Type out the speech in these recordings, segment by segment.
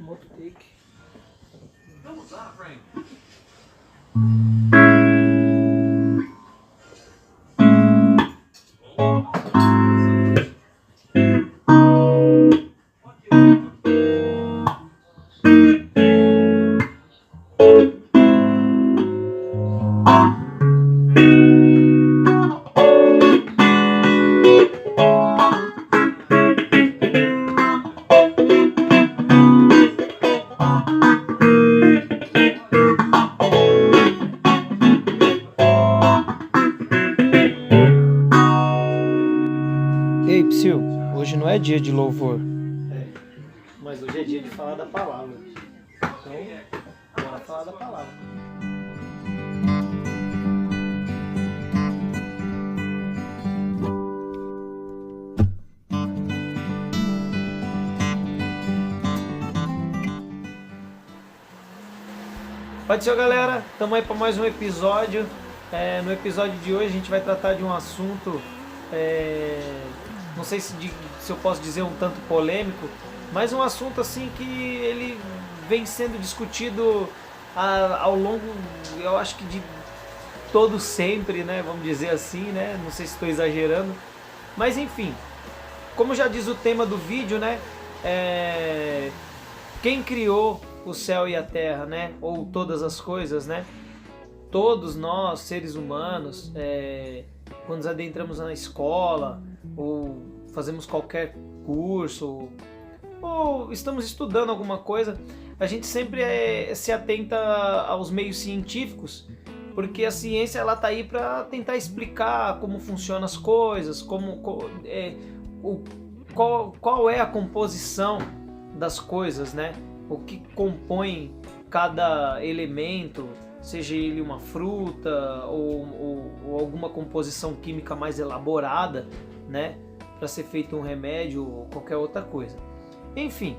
Um outro take. Vamos lá, Frank. Ei, Psyu, hoje não é dia de louvor. Mas hoje é dia de falar da palavra. Então, bora falar da palavra. Pode ser, galera. Estamos aí para mais um episódio. No episódio de hoje a gente vai tratar de um assunto, não sei se eu posso dizer um tanto polêmico, mas um assunto assim que ele vem sendo discutido ao longo, eu acho que de todo sempre, né? Vamos dizer assim, né? Não sei se estou exagerando, mas enfim, como já diz o tema do vídeo, né? Quem criou o céu e a terra, né? Ou todas as coisas, né? Todos nós, seres humanos, quando nos adentramos na escola, ou fazemos qualquer curso, ou estamos estudando alguma coisa, a gente sempre se atenta aos meios científicos, porque a ciência ela tá aí para tentar explicar como funcionam as coisas, qual é a composição das coisas, né? O que compõe cada elemento, seja ele uma fruta ou alguma composição química mais elaborada, né, para ser feito um remédio ou qualquer outra coisa. Enfim,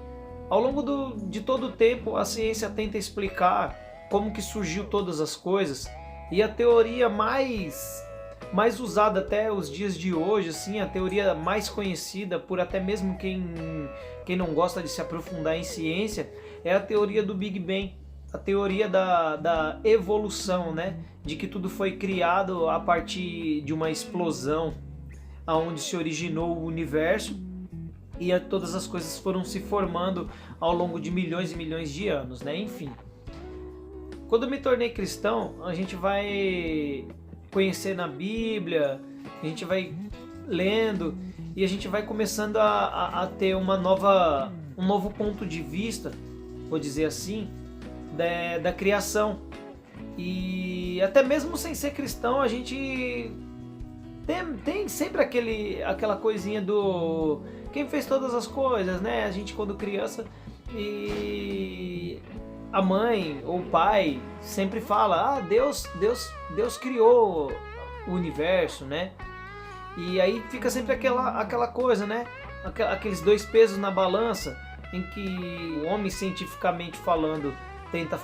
ao longo de todo o tempo a ciência tenta explicar como que surgiu todas as coisas, e a teoria mais usada até os dias de hoje, assim, a teoria mais conhecida por até mesmo quem não gosta de se aprofundar em ciência, é a teoria do Big Bang. A teoria da evolução, né? De que tudo foi criado a partir de uma explosão, onde se originou o universo e todas as coisas foram se formando ao longo de milhões e milhões de anos, né? Enfim, quando eu me tornei cristão, a gente vai conhecer na Bíblia, a gente vai lendo e a gente vai começando a ter um novo ponto de vista, vou dizer assim, da criação. E até mesmo sem ser cristão, a gente tem sempre aquela coisinha do quem fez todas as coisas, né? A gente, quando criança, e a mãe ou o pai sempre fala: Deus criou o universo, né? E aí fica sempre aquela coisa, né? Aqueles dois pesos na balança, em que o homem, cientificamente falando, tenta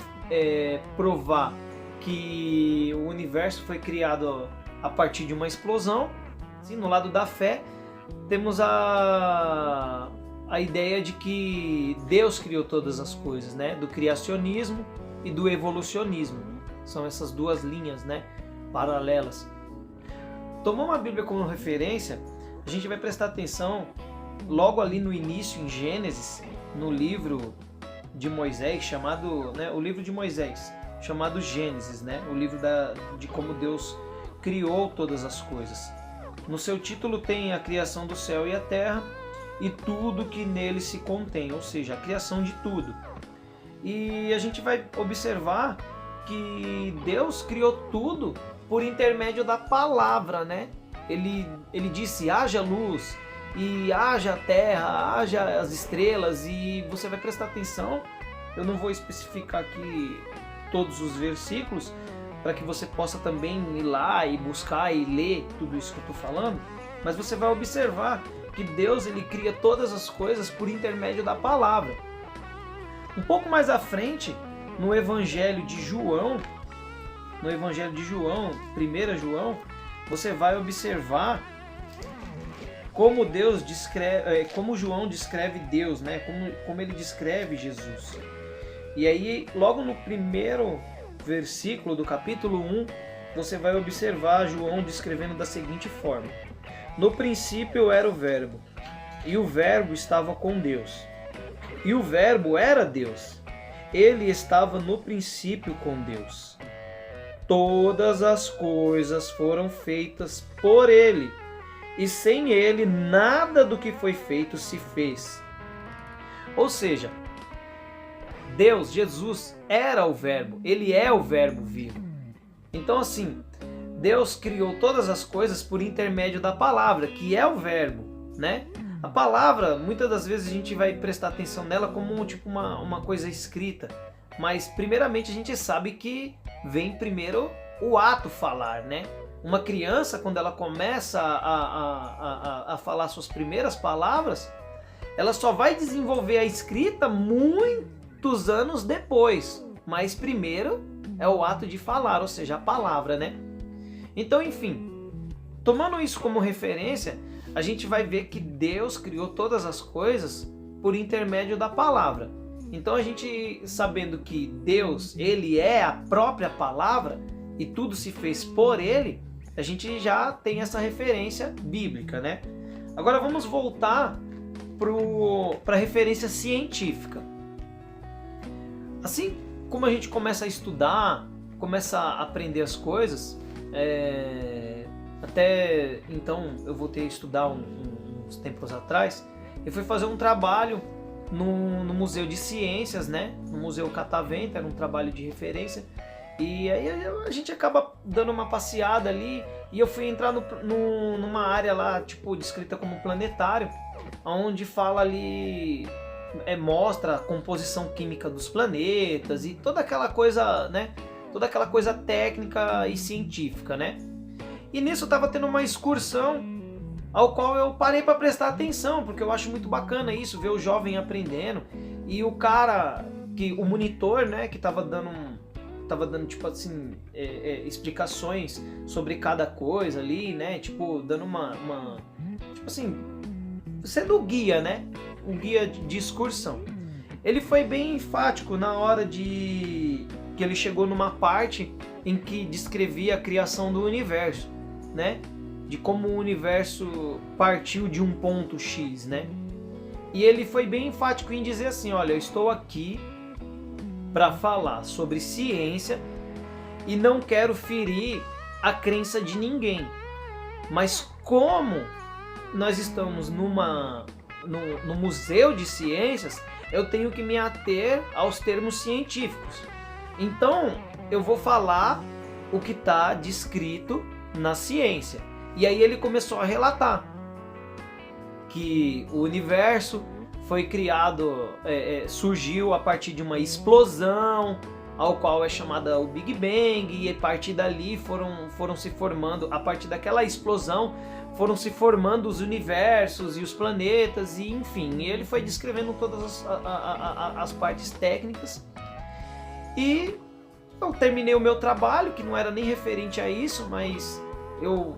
provar que o universo foi criado a partir de uma explosão. Assim, no lado da fé, temos a ideia de que Deus criou todas as coisas, né? Do criacionismo e do evolucionismo. São essas duas linhas, né? Paralelas. Tomando a Bíblia como referência, a gente vai prestar atenção logo ali no início, em Gênesis, no livro de Moisés, chamado, né, o livro de Moisés, chamado Gênesis, né, o livro de como Deus criou todas as coisas. No seu título tem a criação do céu e a terra e tudo que nele se contém, ou seja, a criação de tudo. E a gente vai observar que Deus criou tudo por intermédio da palavra, né? Ele disse: haja luz, e haja a terra, haja as estrelas. E você vai prestar atenção, eu não vou especificar aqui todos os versículos, para que você possa também ir lá e buscar e ler tudo isso que eu estou falando, mas você vai observar que Deus ele cria todas as coisas por intermédio da palavra. Um pouco mais à frente, no Evangelho de João, 1 João, você vai observar como Deus descreve, como João descreve Deus, né? Como ele descreve Jesus. E aí, logo no primeiro versículo do capítulo 1, você vai observar João descrevendo da seguinte forma: no princípio era o Verbo, e o Verbo estava com Deus, e o Verbo era Deus. Ele estava no princípio com Deus. Todas as coisas foram feitas por ele, e sem ele nada do que foi feito se fez. Ou seja, Deus, Jesus, era o Verbo, ele é o Verbo vivo. Então assim, Deus criou todas as coisas por intermédio da palavra, que é o Verbo, né? A palavra, muitas das vezes a gente vai prestar atenção nela como tipo uma coisa escrita, mas primeiramente a gente sabe que vem primeiro o ato falar, né? Uma criança, quando ela começa a falar suas primeiras palavras, ela só vai desenvolver a escrita muitos anos depois. Mas primeiro é o ato de falar, ou seja, a palavra, né? Então, enfim, tomando isso como referência, a gente vai ver que Deus criou todas as coisas por intermédio da palavra. Então, a gente sabendo que Deus, ele é a própria palavra e tudo se fez por ele, a gente já tem essa referência bíblica, né? Agora vamos voltar para a referência científica. Assim como a gente começa a estudar, começa a aprender as coisas, até então eu voltei a estudar uns tempos atrás, eu fui fazer um trabalho no Museu de Ciências, né? No Museu Catavento, era um trabalho de referência. E aí a gente acaba dando uma passeada ali e eu fui entrar numa área lá, tipo, descrita como planetário, onde fala ali, mostra a composição química dos planetas e toda aquela coisa, né? Toda aquela coisa técnica e científica, né? E nisso eu tava tendo uma excursão ao qual eu parei para prestar atenção, porque eu acho muito bacana isso, ver o jovem aprendendo. E o cara, o monitor, né, que tava dando tipo assim, explicações sobre cada coisa ali, né? Tipo, dando tipo assim, sendo o guia, né? Um guia de excursão. Ele foi bem enfático na hora que ele chegou numa parte em que descrevia a criação do universo, né? De como o universo partiu de um ponto X, né? E ele foi bem enfático em dizer assim: olha, eu estou aqui para falar sobre ciência e não quero ferir a crença de ninguém. Mas como nós estamos no Museu de Ciências, eu tenho que me ater aos termos científicos. Então, eu vou falar o que está descrito na ciência. E aí ele começou a relatar que o universo foi criado, surgiu a partir de uma explosão, ao qual é chamada o Big Bang, e a partir dali foram se formando, a partir daquela explosão, foram se formando os universos e os planetas, e enfim, ele foi descrevendo todas as partes técnicas. E eu terminei o meu trabalho, que não era nem referente a isso, mas eu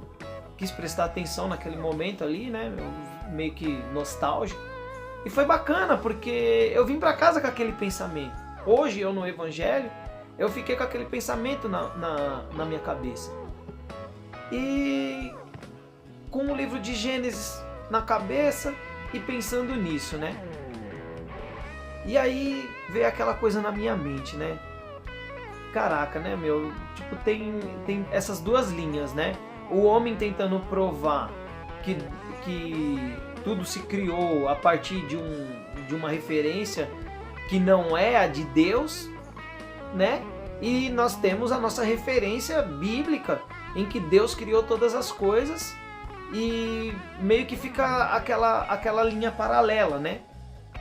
quis prestar atenção naquele momento ali, né, meio que nostálgico. E foi bacana, porque eu vim para casa com aquele pensamento. Hoje, eu no Evangelho, eu fiquei com aquele pensamento na minha cabeça. E com o livro de Gênesis na cabeça e pensando nisso, né? E aí veio aquela coisa na minha mente, né? Caraca, né, meu? Tipo, tem essas duas linhas, né? O homem tentando provar que tudo se criou a partir de uma referência que não é a de Deus, né? E nós temos a nossa referência bíblica em que Deus criou todas as coisas e meio que fica aquela linha paralela, né?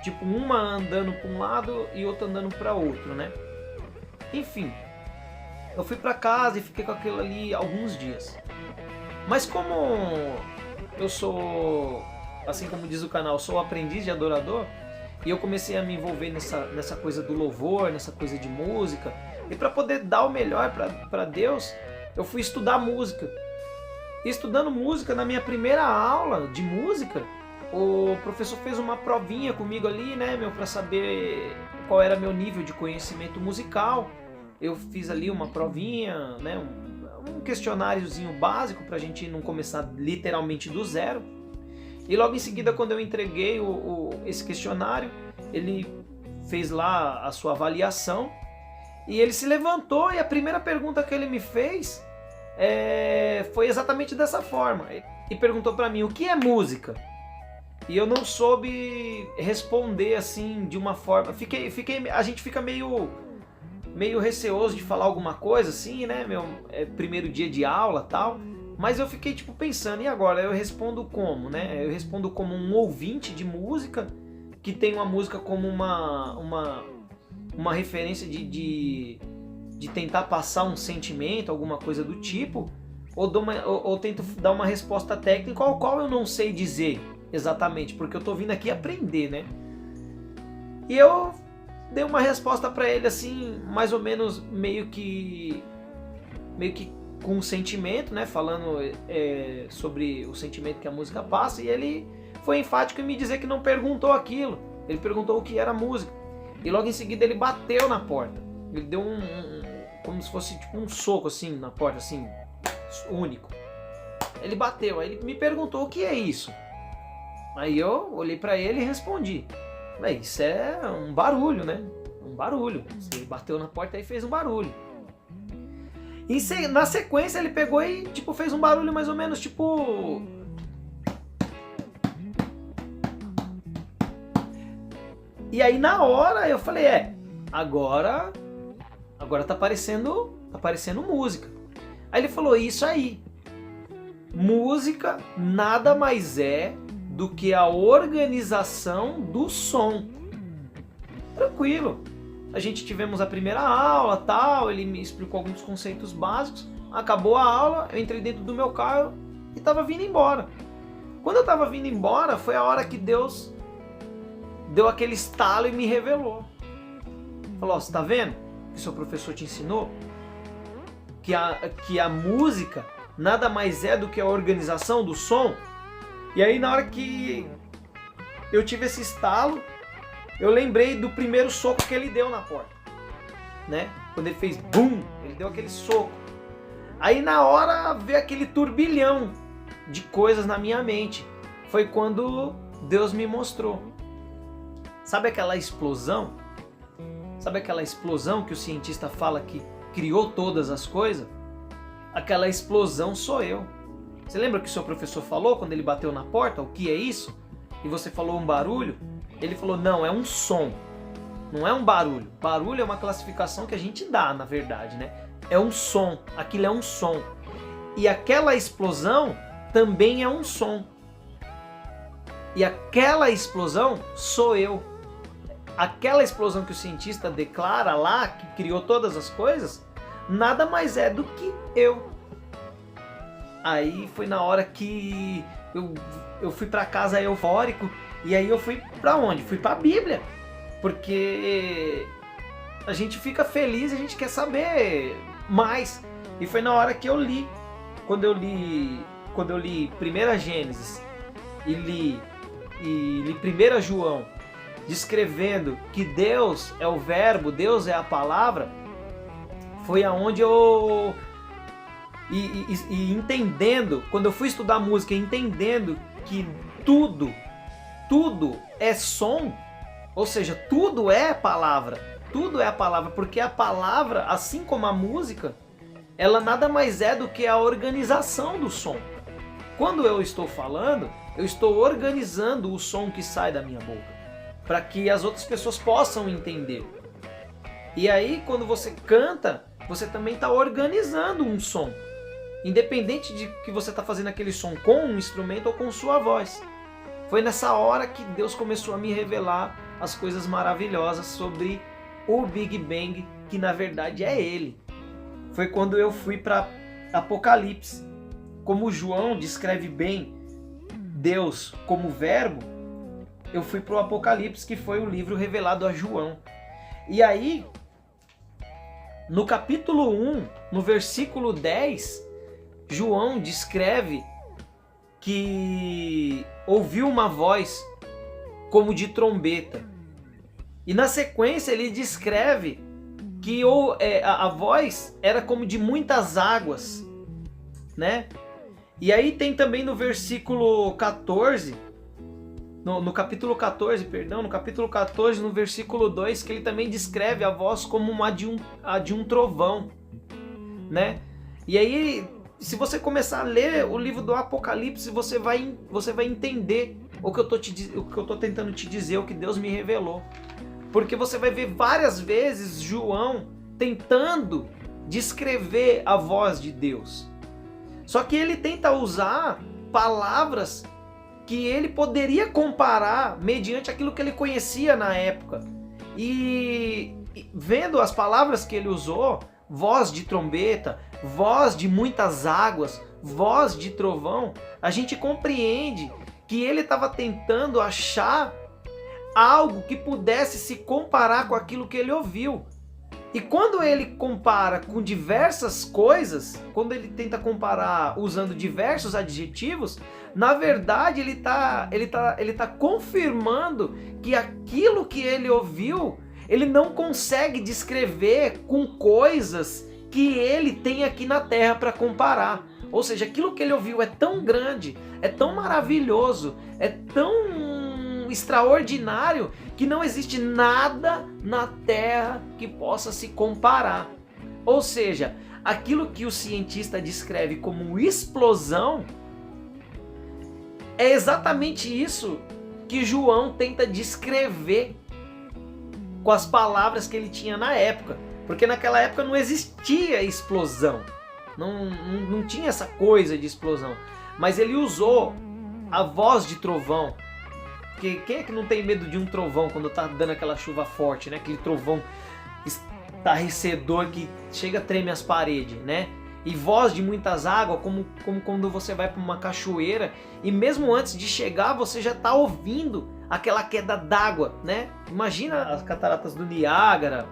Tipo, uma andando para um lado e outra andando para outro, né? Enfim, eu fui para casa e fiquei com aquilo ali alguns dias. Mas como eu sou, assim como diz o canal, sou aprendiz de adorador, e eu comecei a me envolver nessa coisa do louvor, nessa coisa de música, e para poder dar o melhor para Deus, eu fui estudar música. estudando música, na minha primeira aula de música, o professor fez uma provinha comigo ali, né, para saber qual era meu nível de conhecimento musical. Eu fiz ali uma provinha, né, um questionáriozinho básico pra gente não começar literalmente do zero. E logo em seguida, quando eu entreguei esse questionário, ele fez lá a sua avaliação e ele se levantou, e a primeira pergunta que ele me fez foi exatamente dessa forma. E perguntou pra mim: o que é música? E eu não soube responder assim de uma forma. A gente fica meio receoso de falar alguma coisa assim, né? Primeiro dia de aula, tal. Mas eu fiquei tipo pensando, e agora? Eu respondo como, né? Eu respondo como um ouvinte de música que tem uma música como uma referência de tentar passar um sentimento, alguma coisa do tipo, ou tento dar uma resposta técnica ao qual eu não sei dizer exatamente, porque eu tô vindo aqui aprender, né? E eu dei uma resposta pra ele assim, mais ou menos meio que com um sentimento, né? Falando sobre o sentimento que a música passa, e ele foi enfático em me dizer que não perguntou aquilo. Ele perguntou o que era música. E logo em seguida ele bateu na porta. Ele deu como se fosse tipo um soco assim na porta, assim, único. Ele bateu, aí ele me perguntou o que é isso. Aí eu olhei pra ele e respondi: isso é um barulho, né? Um barulho. Você bateu na porta e fez um barulho. E na sequência ele pegou e tipo fez um barulho mais ou menos tipo... E aí na hora eu falei: agora tá parecendo música. Aí ele falou: isso aí. Música nada mais é do que a organização do som. Tranquilo. A gente tivemos a primeira aula, tal, ele me explicou alguns conceitos básicos. Acabou a aula, eu entrei dentro do meu carro e estava vindo embora. Quando eu estava vindo embora, foi a hora que Deus deu aquele estalo e me revelou. Falou: você tá vendo que seu professor te ensinou? Que a música nada mais é do que a organização do som. E aí na hora que eu tive esse estalo, eu lembrei do primeiro soco que ele deu na porta, né? Quando ele fez BUM, ele deu aquele soco. Aí na hora veio aquele turbilhão de coisas na minha mente. Foi quando Deus me mostrou. Sabe aquela explosão? Sabe aquela explosão que o cientista fala que criou todas as coisas? Aquela explosão sou eu. Você lembra que o seu professor falou quando ele bateu na porta? O que é isso? E você falou um barulho? Ele falou: não, é um som. Não é um barulho. Barulho é uma classificação que a gente dá, na verdade, né? É um som. Aquilo é um som. E aquela explosão também é um som. E aquela explosão sou eu. Aquela explosão que o cientista declara lá, que criou todas as coisas, nada mais é do que eu. Aí foi na hora que eu fui pra casa eufórico. E aí eu fui pra onde? Fui pra Bíblia. Porque a gente fica feliz, a gente quer saber mais. E foi na hora que eu li. Quando eu li 1 Gênesis e li 1 João, descrevendo que Deus é o verbo, Deus é a palavra, foi aonde eu... E entendendo, quando eu fui estudar música, entendendo que tudo é som, ou seja, tudo é palavra, porque a palavra, assim como a música, ela nada mais é do que a organização do som. Quando eu estou falando, eu estou organizando o som que sai da minha boca, para que as outras pessoas possam entender. E aí, quando você canta, você também está organizando um som, independente de que você está fazendo aquele som com um instrumento ou com sua voz. Foi nessa hora que Deus começou a me revelar as coisas maravilhosas sobre o Big Bang, que na verdade é Ele. Foi quando eu fui para Apocalipse. Como João descreve bem Deus como verbo, eu fui para o Apocalipse, que foi o livro revelado a João. E aí, no capítulo 1, no versículo 10, João descreve que ouviu uma voz como de trombeta. E na sequência ele descreve que a voz era como de muitas águas, né? E aí tem também no versículo 14, no capítulo 14, perdão, no capítulo 14, no versículo 2, que ele também descreve a voz como a de um trovão, né? E aí, se você começar a ler o livro do Apocalipse, você vai entender o que eu tô tentando te dizer, o que Deus me revelou. Porque você vai ver várias vezes João tentando descrever a voz de Deus. Só que ele tenta usar palavras que ele poderia comparar mediante aquilo que ele conhecia na época. E vendo as palavras que ele usou, voz de trombeta, voz de muitas águas, voz de trovão, a gente compreende que ele estava tentando achar algo que pudesse se comparar com aquilo que ele ouviu. E quando ele compara com diversas coisas, quando ele tenta comparar usando diversos adjetivos, na verdade ele tá confirmando que aquilo que ele ouviu, ele não consegue descrever com coisas que ele tem aqui na Terra para comparar. Ou seja, aquilo que ele ouviu é tão grande, é tão maravilhoso, é tão extraordinário, que não existe nada na Terra que possa se comparar. Ou seja, aquilo que o cientista descreve como explosão é exatamente isso que João tenta descrever com as palavras que ele tinha na época. Porque naquela época não existia explosão, não tinha essa coisa de explosão. Mas ele usou a voz de trovão. Porque quem é que não tem medo de um trovão quando tá dando aquela chuva forte, né? Aquele trovão estarrecedor que chega a tremer as paredes, né? E voz de muitas águas, como quando você vai para uma cachoeira e mesmo antes de chegar você já tá ouvindo aquela queda d'água, né? Imagina as cataratas do Niágara,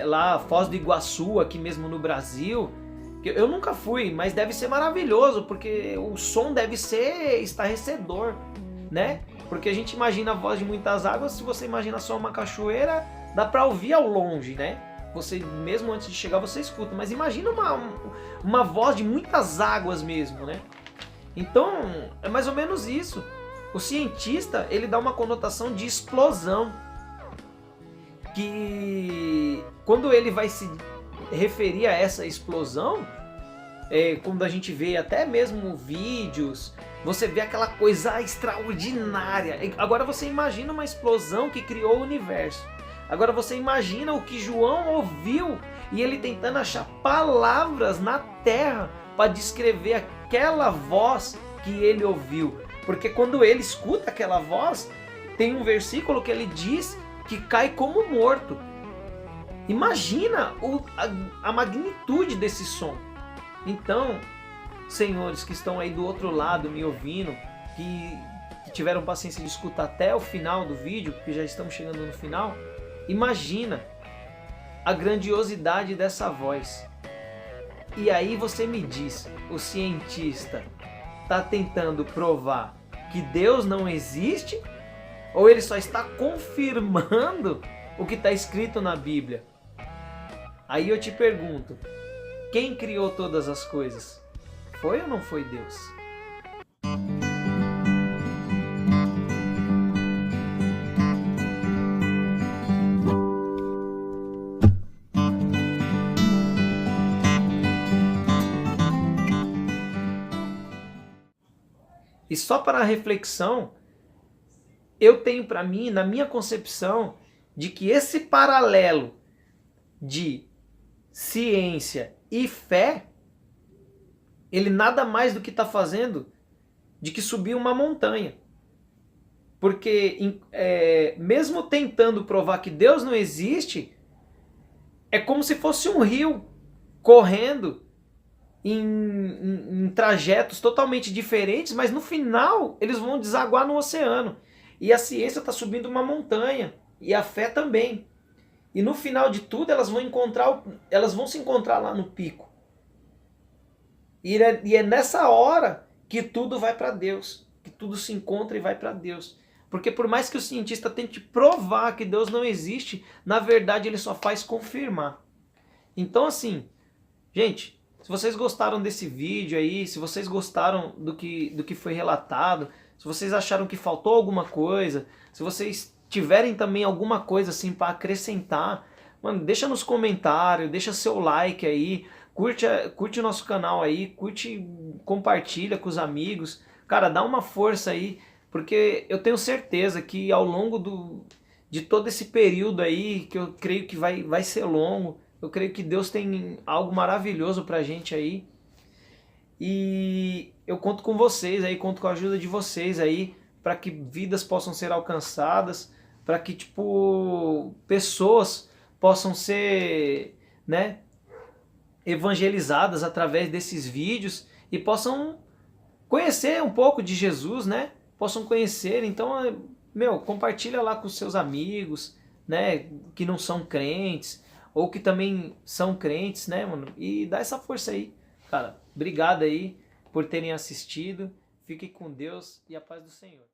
lá Foz do Iguaçu, aqui mesmo no Brasil. Eu nunca fui, mas deve ser maravilhoso, porque o som deve ser estarrecedor, né? Porque a gente imagina a voz de muitas águas, se você imagina só uma cachoeira, dá para ouvir ao longe, né? Você, mesmo antes de chegar, você escuta. Mas imagina uma voz de muitas águas mesmo, né? Então, é mais ou menos isso. O cientista, ele dá uma conotação de explosão. Que quando ele vai se referir a essa explosão, quando a gente vê até mesmo vídeos, você vê aquela coisa extraordinária. Agora você imagina uma explosão que criou o universo. Agora você imagina o que João ouviu e ele tentando achar palavras na terra para descrever aquela voz que ele ouviu. Porque quando ele escuta aquela voz, tem um versículo que ele diz que cai como morto. Imagina a magnitude desse som. Então, senhores que estão aí do outro lado me ouvindo, que tiveram paciência de escutar até o final do vídeo, porque já estamos chegando no final, imagina a grandiosidade dessa voz. E aí você me diz, o cientista está tentando provar que Deus não existe? Ou ele só está confirmando o que está escrito na Bíblia? Aí eu te pergunto, quem criou todas as coisas? Foi ou não foi Deus? E só para a reflexão, eu tenho para mim, na minha concepção, de que esse paralelo de ciência e fé, ele nada mais do que está fazendo de que subir uma montanha. Porque mesmo tentando provar que Deus não existe, é como se fosse um rio correndo em trajetos totalmente diferentes, mas no final eles vão desaguar no oceano. E a ciência está subindo uma montanha, e a fé também. E no final de tudo elas vão se encontrar lá no pico. E é nessa hora que tudo vai para Deus, que tudo se encontra e vai para Deus. Porque por mais que o cientista tente provar que Deus não existe, na verdade ele só faz confirmar. Então assim, gente, se vocês gostaram desse vídeo aí, se vocês gostaram do que foi relatado, se vocês acharam que faltou alguma coisa, se vocês tiverem também alguma coisa assim para acrescentar, mano, deixa nos comentários, deixa seu like aí, curte o nosso canal aí, curte, compartilha com os amigos. Cara, dá uma força aí, porque eu tenho certeza que ao longo de todo esse período aí, que eu creio que vai ser longo, eu creio que Deus tem algo maravilhoso pra gente aí. E eu conto com vocês aí, conto com a ajuda de vocês aí, para que vidas possam ser alcançadas, para que tipo pessoas possam ser, né, evangelizadas através desses vídeos e possam conhecer um pouco de Jesus, né? Possam conhecer, então, meu, compartilha lá com os seus amigos, né, que não são crentes ou que também são crentes, né, mano? E dá essa força aí, cara. Obrigado aí por terem assistido. Fiquem com Deus e a paz do Senhor.